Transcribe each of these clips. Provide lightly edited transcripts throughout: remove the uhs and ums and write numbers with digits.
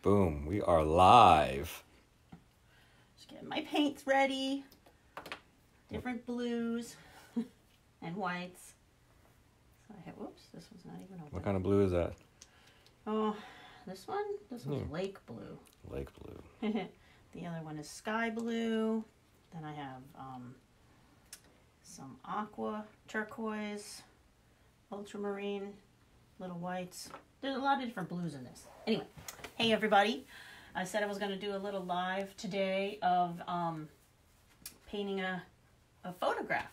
Boom, we are live. Just getting my paints ready. Different blues and whites. So I have, whoops, this one's not even open. What kind of blue is that? Oh, this one? This one's lake blue. Lake blue. The other one is sky blue. Then I have some aqua, turquoise, ultramarine, little whites. There's a lot of different blues in this. Anyway, hey everybody. I said I was going to do a little live today of painting a photograph.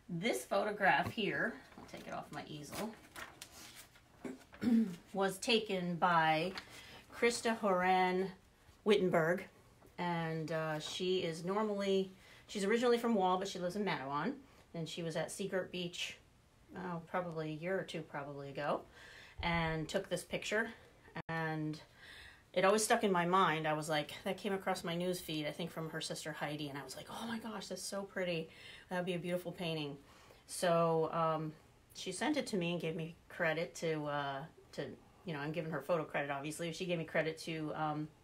This photograph here, I'll take it off my easel, was taken by Krista Horan Wittenberg. And she's originally from Wall, but she lives in Manawan. And she was at Sea Girt Beach, probably a year or two ago, and took this picture. And it always stuck in my mind. I was like, that came across my news feed, I think from her sister Heidi. And I was like, oh my gosh, that's so pretty. That would be a beautiful painting. So she sent it to me and gave me credit to I'm giving her photo credit, obviously. She gave me credit to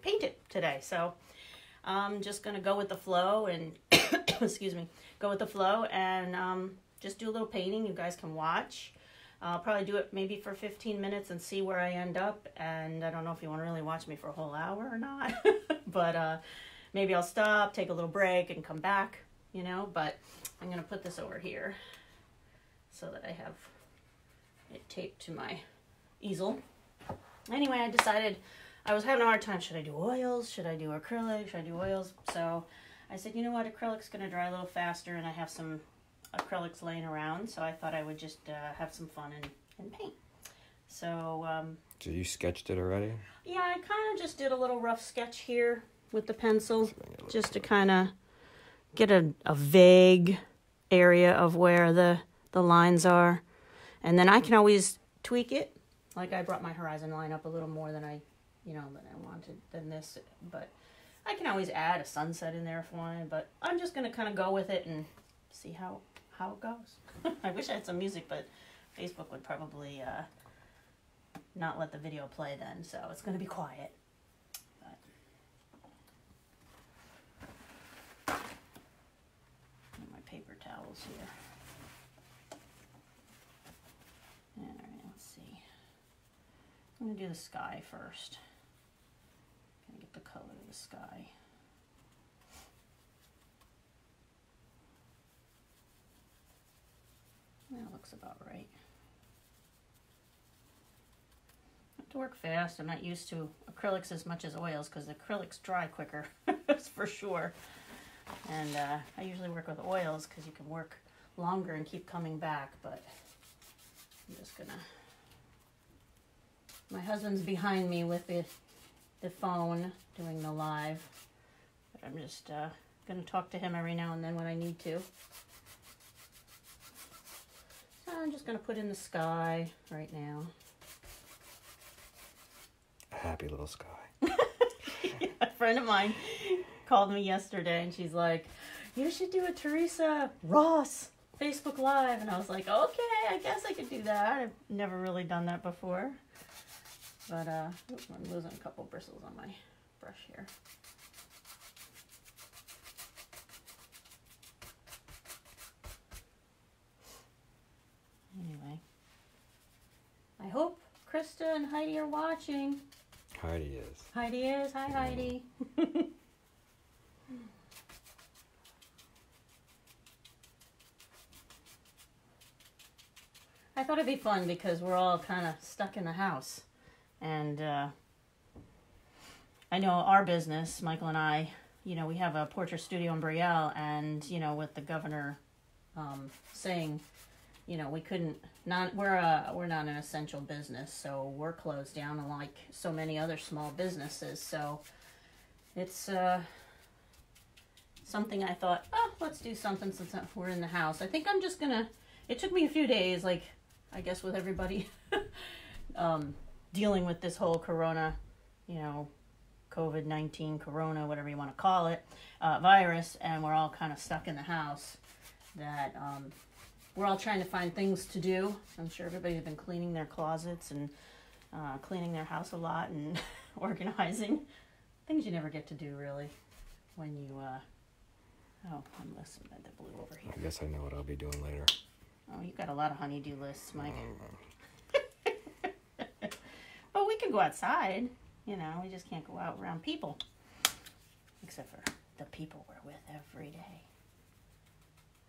paint it today. So I'm just going to go with the flow and, go with the flow and just do a little painting. You guys can watch. I'll probably do it maybe for 15 minutes and see where I end up. And I don't know if you want to really watch me for a whole hour or not. But maybe I'll stop, take a little break, and come back, But I'm going to put this over here so that I have it taped to my easel. Anyway, I decided I was having a hard time. Should I do oils? Should I do acrylic? Should I do oils? So I said, you know what? Acrylic's going to dry a little faster, and I have some acrylics laying around, so I thought I would just have some fun and paint. So So you sketched it already? Yeah, I kind of just did a little rough sketch here with the pencil, just to kind of get a vague area of where the lines are. And then I can always tweak it. Like I brought my horizon line up a little more than I wanted than this, but I can always add a sunset in there if I wanted, but I'm just going to kind of go with it and see how it goes. I wish I had some music, but Facebook would probably not let the video play then, so it's going to be quiet. But my paper towels here. All right, let's see. I'm going to do the sky first. I'm going to get the color of the sky. That looks about right. I have to work fast. I'm not used to acrylics as much as oils because acrylics dry quicker, that's for sure. And I usually work with oils because you can work longer and keep coming back, but I'm just gonna... My husband's behind me with the phone doing the live, but I'm just gonna talk to him every now and then when I need to. So I'm just gonna put in the sky right now. A happy little sky. A friend of mine called me yesterday and she's like, you should do a Theresa Ross Facebook Live. And I was like, okay, I guess I could do that. I've never really done that before. But, oops, I'm losing a couple bristles on my brush here. Anyway, I hope Krista and Heidi are watching. Heidi is. Heidi is. Hi, Heidi. I thought it'd be fun because we're all kind of stuck in the house. And I know our business, Michael and I, we have a portrait studio in Brielle, and, with the governor saying, we couldn't, we're not an essential business, so we're closed down, like so many other small businesses. So it's something I thought, let's do something since we're in the house. I think I'm just gonna, it took me a few days, like, I guess with everybody dealing with this whole corona, COVID-19, corona, whatever you want to call it, virus, and we're all kind of stuck in the house, that we're all trying to find things to do. I'm sure everybody's been cleaning their closets and cleaning their house a lot and organizing. Things you never get to do, really, when you, oh, I'm listening to the blue over here. I guess I know what I'll be doing later. Oh, you've got a lot of honey-do lists, Mike. But we can go outside, you know, we just can't go out around people. Except for the people we're with every day.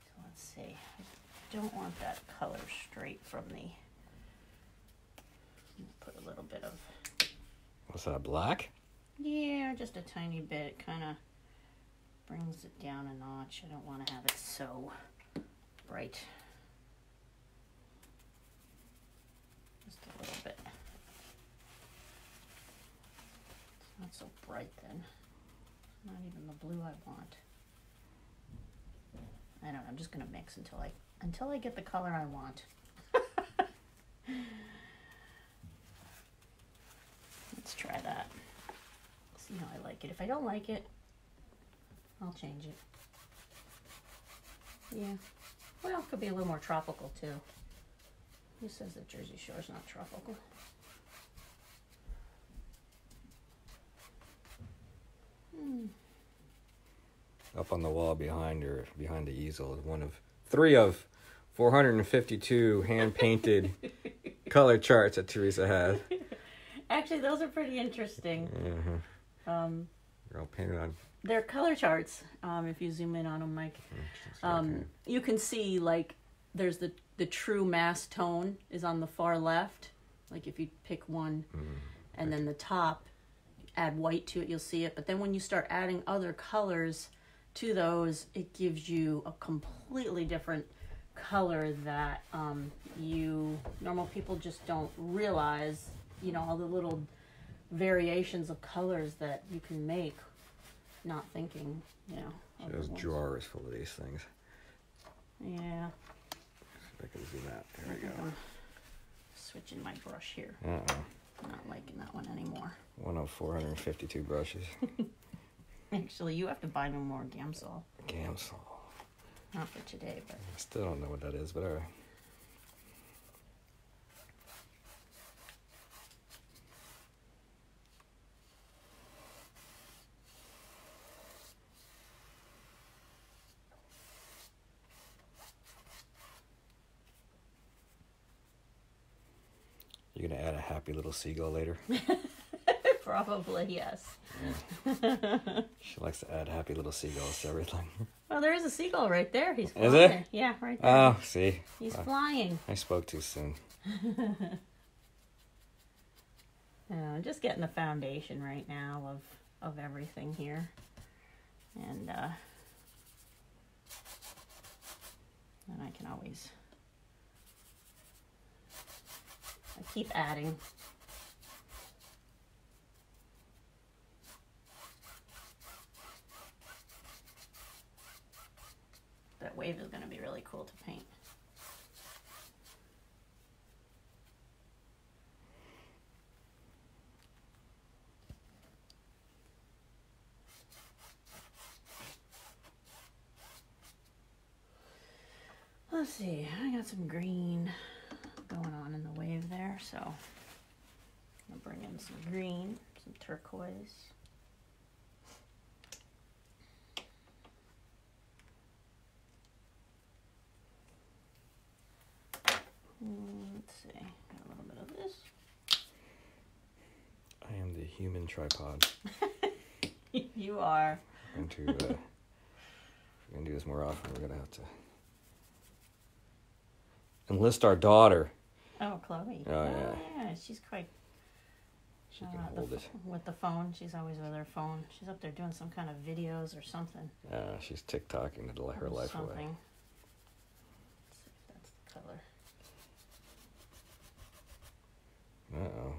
So let's see. I don't want that color straight from the... Put a little bit of... What's that, black? Yeah, just a tiny bit. Kind of brings it down a notch. I don't want to have it so bright. Just a little bit. It's not so bright then. Not even the blue I want. I don't know, I'm just gonna mix until I get the color I want. Let's try that. See how I like it. If I don't like it, I'll change it. Yeah. Well, it could be a little more tropical too. Who says that Jersey Shore's not tropical? Up on the wall behind the easel, is one of 3 of 452 hand-painted color charts that Theresa has. Actually, those are pretty interesting. Mm-hmm. They're all painted on. They're color charts. If you zoom in on them, Mike, you can see like there's the true mass tone is on the far left. Like if you pick one, and then the top, add white to it, you'll see it. But then when you start adding other colors to those, it gives you a completely different color that normal people just don't realize. You know, all the little variations of colors that you can make, not thinking, you know. She has drawers full of these things. Yeah. See if I can zoom out. There we go. I'm switching my brush here. Uh-oh. I'm not liking that one anymore. One of 452 brushes. Actually, you have to buy no more Gamsol. Gamsol. Not for today, but... I still don't know what that is, but all right. You're going to add a happy little seagull later? Probably, yes. Yeah. She likes to add happy little seagulls to everything. Well, there is a seagull right there. He's flying. Is it? Yeah, right there. Oh, see? He's flying. I spoke too soon. I'm just getting the foundation right now of everything here. And then I can always... I keep adding. That wave is going to be really cool to paint. Let's see, I got some green going on in the wave there, so I'll bring in some green, some turquoise. Let's see, got a little bit of this. I am the human tripod. You are. If we're going to do this more often, we're going to have to enlist our daughter. Oh, Chloe. Oh, yeah. Yeah, she's quite... She can hold it. With the phone. She's always with her phone. She's up there doing some kind of videos or something. She's TikToking to let her life away. Let's see if that's the color. Uh-oh.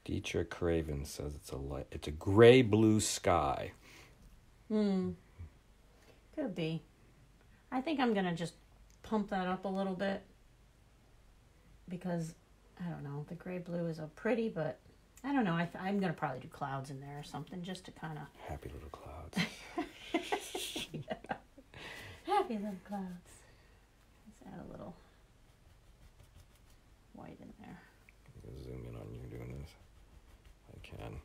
Dietrich Craven says it's a gray blue sky. Could be. I think I'm gonna just pump that up a little bit because I don't know. The gray blue is so pretty, but I don't know. I'm gonna probably do clouds in there or something just to kind of Happy little clouds. yeah. Happy little clouds. Let's add a little white in there. Zoom in on you doing this. I can.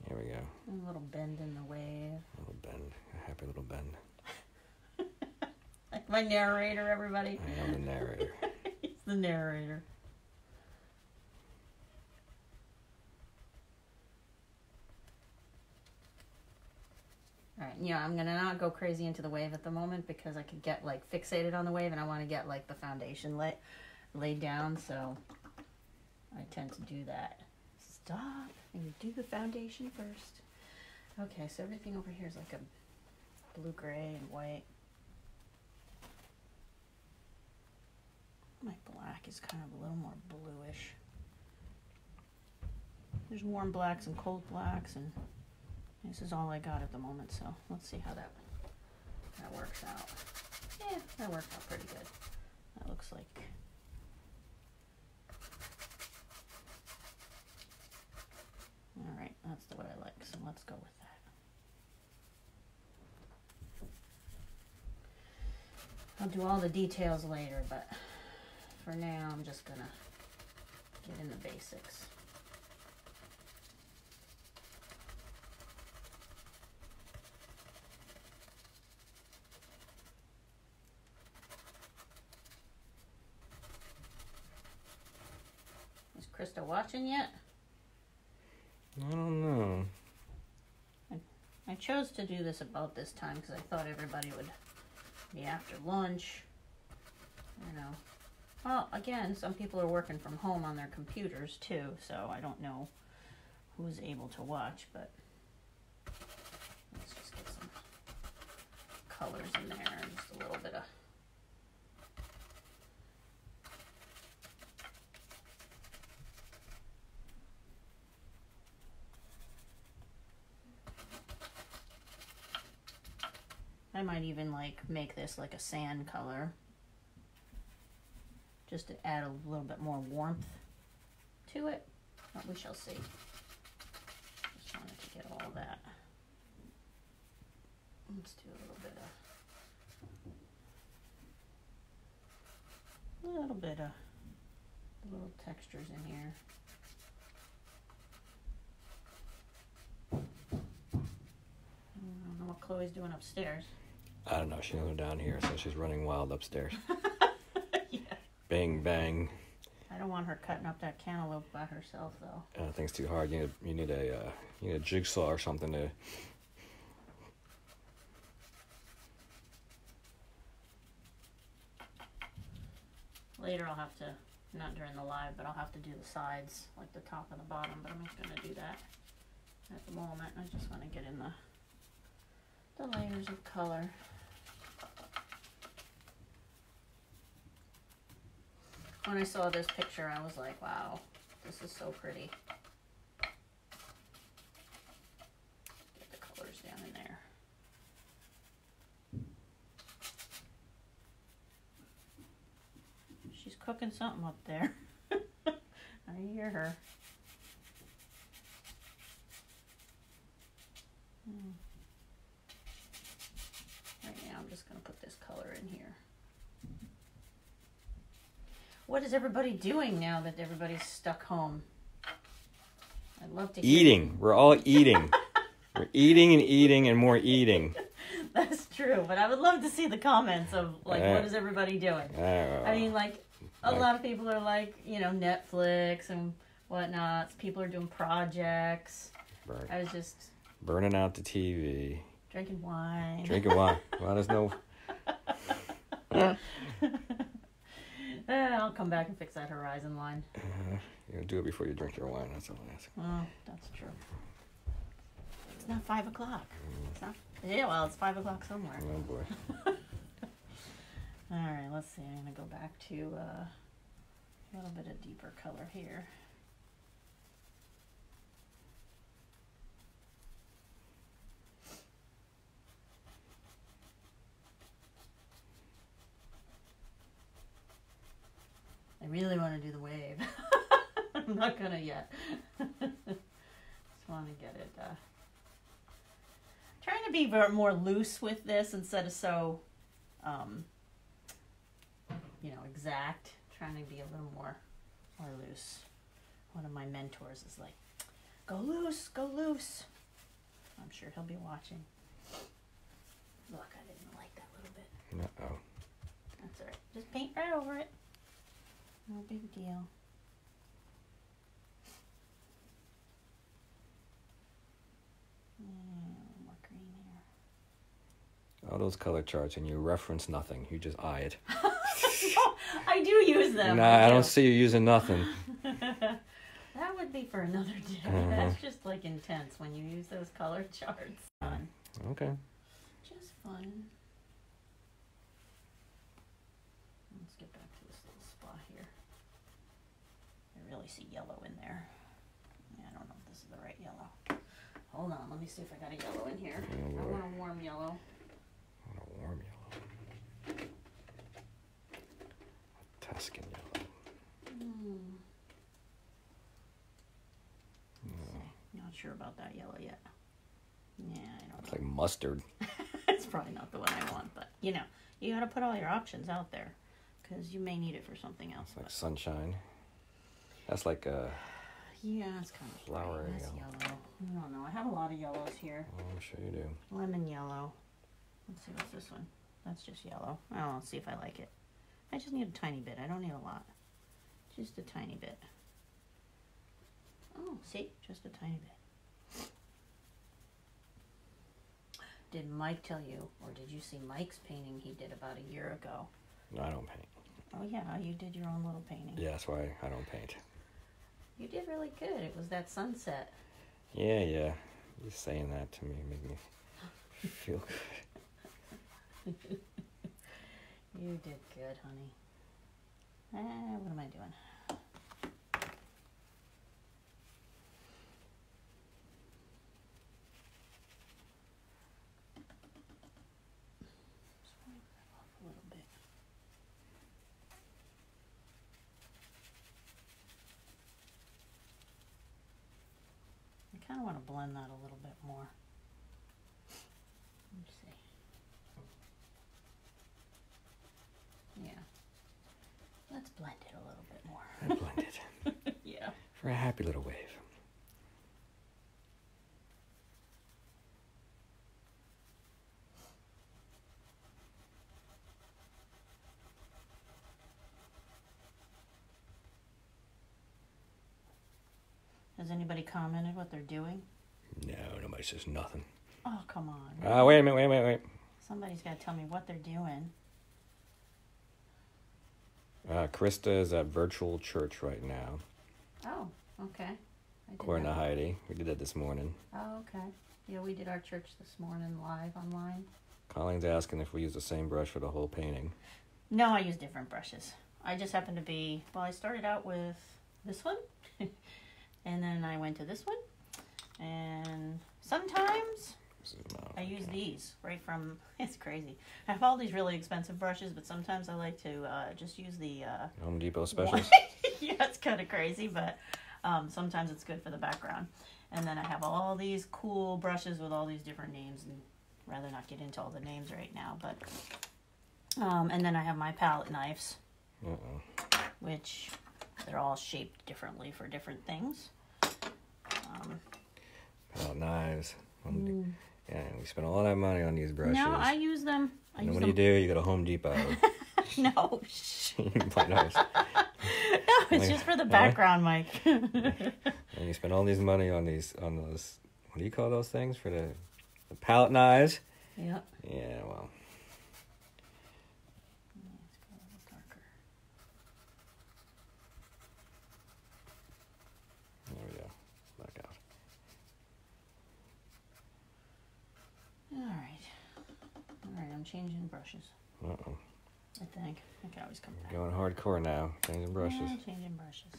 Here we go. And a little bend in the wave. A little bend. A happy little bend. Like my narrator, everybody. I am the narrator. He's the narrator. Alright, I'm going to not go crazy into the wave at the moment because I could get like fixated on the wave and I want to get like the foundation laid down, so I tend to do that. Stop. You do the foundation first. Okay, so everything over here is like a blue, gray, and white. My black is kind of a little more bluish. There's warm blacks and cold blacks, and this is all I got at the moment, so let's see how that works out. Yeah, that worked out pretty good. That looks like... Alright, that's the what I like, so let's go with that. I'll do all the details later, but for now I'm just gonna get in the basics. Is Krista watching yet? I don't know. I chose to do this about this time because I thought everybody would be after lunch. Well, again, some people are working from home on their computers too, so I don't know who's able to watch, but let's just get some colors in there and just a little bit of... I might even like make this like a sand color just to add a little bit more warmth to it, but we shall see. Just wanted to get all that. Let's do a little bit of little textures in here. I don't know what Chloe's doing upstairs. I don't know. She's down here, so she's running wild upstairs. Yeah. Bang, bang. I don't want her cutting up that cantaloupe by herself, though. I think it's too hard. You need a jigsaw or something to. Later I'll have to, not during the live, but I'll have to do the sides, like the top and the bottom, but I'm not going to do that at the moment. I just want to get in the layers of color. When I saw this picture, I was like, wow, this is so pretty. Get the colors down in there. She's cooking something up there. I hear her. Right now, I'm just going to put this color in here. What is everybody doing now that everybody's stuck home? I'd love to hear. Eating. We're all eating. We're eating and eating and more eating. That's true, but I would love to see the comments of, like, what is everybody doing? I mean, like, a lot of people are like, Netflix and whatnot. People are doing projects. I was just... burning out the TV. Drinking wine. Drinking wine. Well, there's no... I'll come back and fix that horizon line. You do it before you drink your wine. That's all I ask. Oh, that's true. It's not 5 o'clock. It's not... Yeah, well, it's 5 o'clock somewhere. Oh, boy. All right, let's see. I'm going to go back to a little bit of deeper color here. really want to do the wave. I'm not gonna yet. Just want to get it. Trying to be more loose with this instead of so, exact. Trying to be a little more loose. One of my mentors is like, "Go loose, go loose." I'm sure he'll be watching. Look, I didn't like that little bit. Uh-oh. That's all right. Just paint right over it. No big deal. More green here. All those color charts, and you reference nothing. You just eye it. I do use them. Nah, I don't see you using nothing. That would be for another day. That's just like intense when you use those color charts. Fun. Okay. Just fun. Let's get back to this little spot here. I really see yellow in there. Yeah, I don't know if this is the right yellow. Hold on, let me see if I got a yellow in here. Oh, I want a warm yellow. I want a warm yellow. A Tuscan yellow. Not sure about that yellow yet. Yeah, I don't know. It's like mustard. It's probably not the one I want, but you got to put all your options out there because you may need it for something else. It's like sunshine. That's like a yeah, it's kind of flower that's yellow. I don't know. I have a lot of yellows here. Oh, I'm sure you do. Lemon yellow. Let's see, what's this one? That's just yellow. I'll see if I like it. I just need a tiny bit. I don't need a lot. Just a tiny bit. Oh, see? Just a tiny bit. Did Mike tell you, or did you see Mike's painting he did about a year ago? No, I don't paint. Oh, yeah, you did your own little painting. Yeah, that's why I don't paint. You did really good. It was that sunset. Yeah. You saying that to me make me feel good. You did good, honey. What am I doing? A little bit. I kind of want to blend that a little bit more. Let's see. Yeah. Let's blend it a little bit more. I blend it. Yeah. For a happy little wave. Has anybody commented what they're doing? No, nobody says nothing. Oh, come on. Wait a minute, wait. Somebody's got to tell me what they're doing. Krista is at virtual church right now. Oh, okay. According to Heidi. We did that this morning. Oh, okay. Yeah, we did our church this morning live online. Colleen's asking if we use the same brush for the whole painting. No, I use different brushes. I just happen to be, I started out with this one. And then I went to this one. And sometimes I use these right from, it's crazy. I have all these really expensive brushes, but sometimes I like to just use the... Home Depot specials? Yeah, it's kind of crazy, but sometimes it's good for the background. And then I have all these cool brushes with all these different names, and rather not get into all the names right now, but... and then I have my palette knives, which they're all shaped differently for different things. Palette knives. Yeah, we spent all that money on these brushes. No, I use them. And what do? You go to Home Depot. No. You buy those. No, it's just for the background, Mike. And you spend all these money on those, what do you call those things? For the palette knives? Yeah. Yeah, well. Let's go a little darker. There we go. Black out. All right, I'm changing brushes. Uh-oh. I think. I can always come back. Going hardcore now. Changing brushes. Yeah, changing brushes.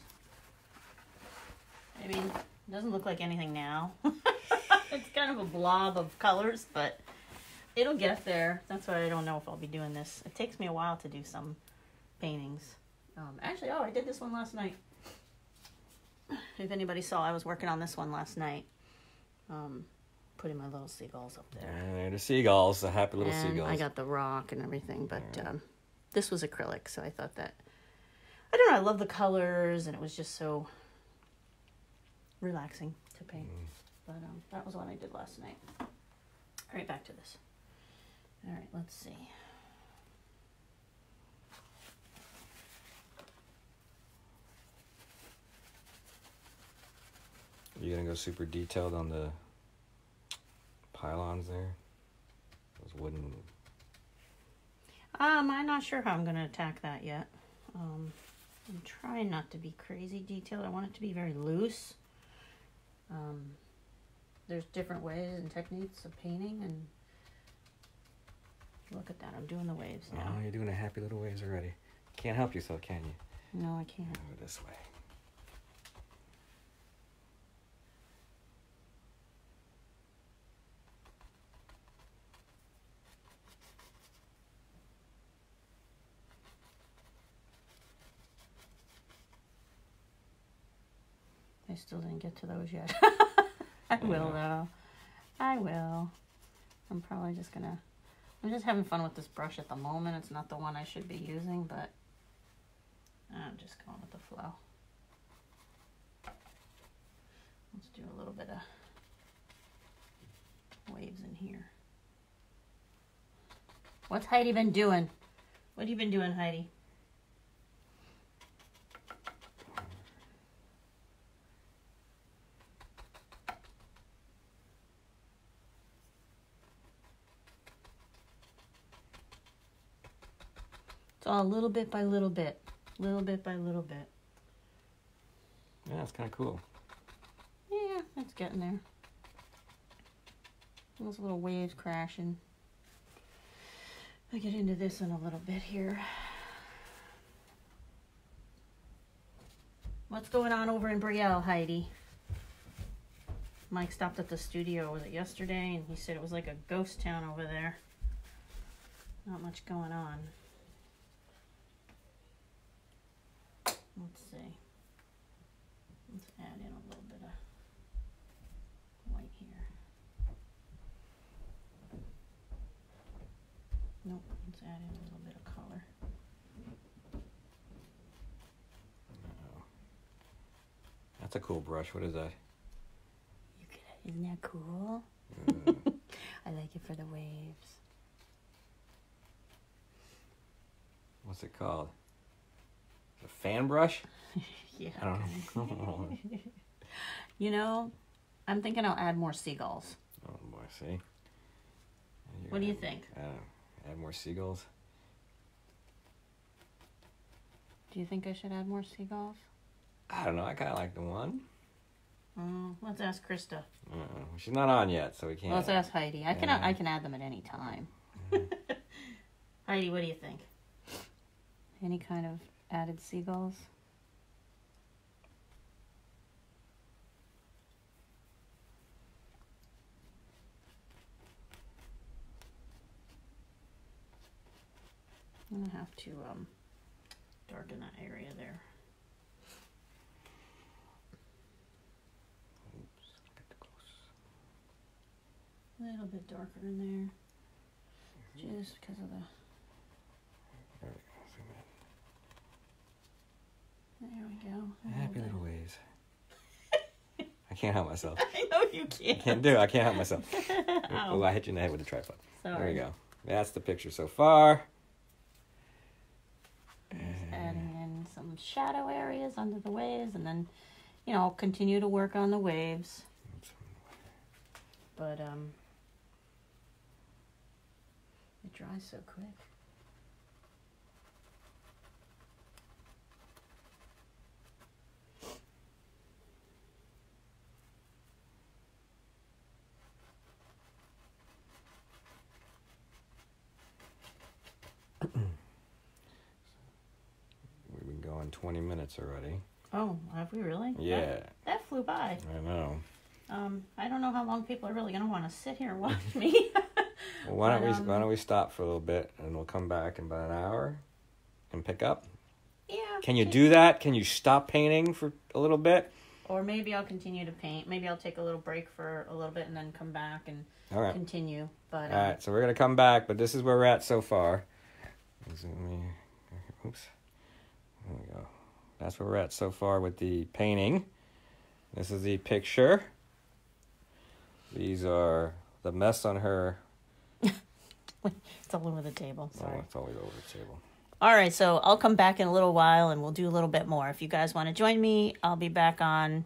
I mean, it doesn't look like anything now. It's kind of a blob of colors, but it'll get there. That's why I don't know if I'll be doing this. It takes me a while to do some paintings. Actually, I did this one last night. If anybody saw, I was working on this one last night. Putting my little seagulls up there. And there are the seagulls, the happy little and seagulls. I got the rock and everything, but this was acrylic, so I thought that, I don't know, I love the colors, and it was just so relaxing to paint. But that was what I did last night. All right, back to this. All right, let's see. You gonna go super detailed on the pylons there? Those wooden. I'm not sure how I'm gonna attack that yet. I'm trying not to be crazy detailed. I want it to be very loose. There's different ways and techniques of painting, and look at that. I'm doing the waves now. Oh, you're doing the happy little waves already. Can't help yourself, can you? No, I can't. Go this way. I still didn't get to those yet. I will, though. I will. I'm probably just gonna... I'm just having fun with this brush at the moment. It's not the one I should be using, but I'm just going with the flow. Let's do a little bit of waves in here. What's Heidi been doing? What have you been doing, Heidi? All little bit by little bit. Little bit by little bit. Yeah, it's kind of cool. Yeah, it's getting there. Those little waves crashing. I'll get into this in a little bit here. What's going on over in Brielle, Heidi? Mike stopped at the studio, was it yesterday? And he said it was like a ghost town over there. Not much going on. Let's see. Let's add in a little bit of white here. Nope, let's add in a little bit of color. Oh. That's a cool brush. What is that? Isn't that cool? I like it for the waves. What's it called? A fan brush? Yeah. I don't know. You know, I'm thinking I'll add more seagulls. Oh boy, see? What do you think? Add more seagulls? Do you think I should add more seagulls? I don't know. I kind of like the one. Let's ask Krista. She's not on yet, so we can't. Let's ask Heidi. I can add them at any time. Heidi, what do you think? Any kind of added seagulls? I'm gonna have to darken that area there. Oops, get too close. A little bit darker in there, just because of the. There we go. Zoom in. There we go. Happy little waves. I can't help myself. I know you can't. I can't help myself. Oh, I hit you in the head with the tripod. Sorry. There we go. That's the picture so far. Just adding in some shadow areas under the waves, and then, you know, I'll continue to work on the waves. But it dries so quick. We've been going 20 minutes already. Oh, have we really? Yeah. That flew by. I know. I don't know how long people are really going to want to sit here and watch me. Well, why don't we stop for a little bit, and we'll come back in about an hour and pick up? Yeah, Can you do that? Can you stop painting for a little bit? Or maybe I'll continue to paint. Maybe I'll take a little break for a little bit and then come back and continue. But all right, so we're going to come back, but this is where we're at so far. Oops. There we go. That's where we're at so far with the painting. This is the picture. These are the mess on her. It's all over the table. Sorry. Oh, it's always over the table. All right, so I'll come back in a little while and we'll do a little bit more. If you guys want to join me, I'll be back on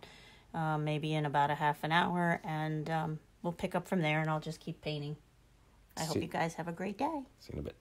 maybe in about a half an hour, and we'll pick up from there, and I'll just keep painting. I hope you guys have a great day. See you in a bit.